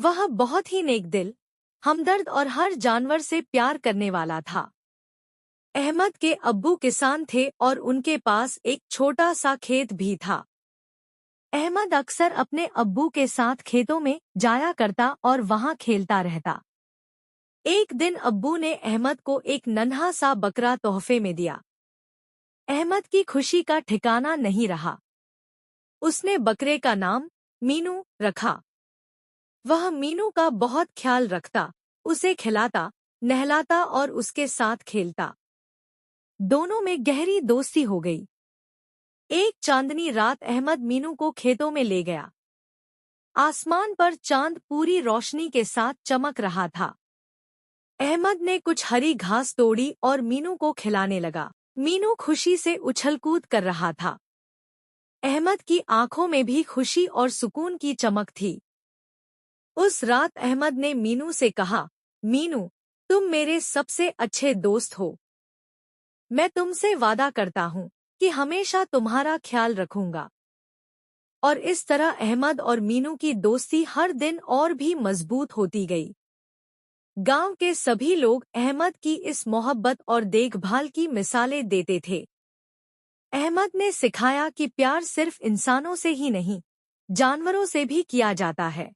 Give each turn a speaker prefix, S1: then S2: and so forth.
S1: वह बहुत ही नेक दिल, हमदर्द और हर जानवर से प्यार करने वाला था। अहमद के अब्बू किसान थे और उनके पास एक छोटा सा खेत भी था। अहमद अक्सर अपने अब्बू के साथ खेतों में जाया करता और वहां खेलता रहता। एक दिन अब्बू ने अहमद को एक नन्हा सा बकरा तोहफे में दिया। अहमद की खुशी का ठिकाना नहीं रहा। उसने बकरे का नाम मीनू रखा। वह मीनू का बहुत ख्याल रखता, उसे खिलाता, नहलाता और उसके साथ खेलता। दोनों में गहरी दोस्ती हो गई। एक चांदनी रात अहमद मीनू को खेतों में ले गया। आसमान पर चांद पूरी रोशनी के साथ चमक रहा था। अहमद ने कुछ हरी घास तोड़ी और मीनू को खिलाने लगा। मीनू खुशी से उछल-कूद कर रहा था। अहमद की आंखों में भी खुशी और सुकून की चमक थी। उस रात अहमद ने मीनू से कहा, मीनू, तुम मेरे सबसे अच्छे दोस्त हो। मैं तुमसे वादा करता हूँ कि हमेशा तुम्हारा ख्याल रखूंगा। और इस तरह अहमद और मीनू की दोस्ती हर दिन और भी मजबूत होती गई। गांव के सभी लोग अहमद की इस मोहब्बत और देखभाल की मिसालें देते थे। अहमद ने सिखाया कि प्यार सिर्फ इंसानों से ही नहीं, जानवरों से भी किया जाता है।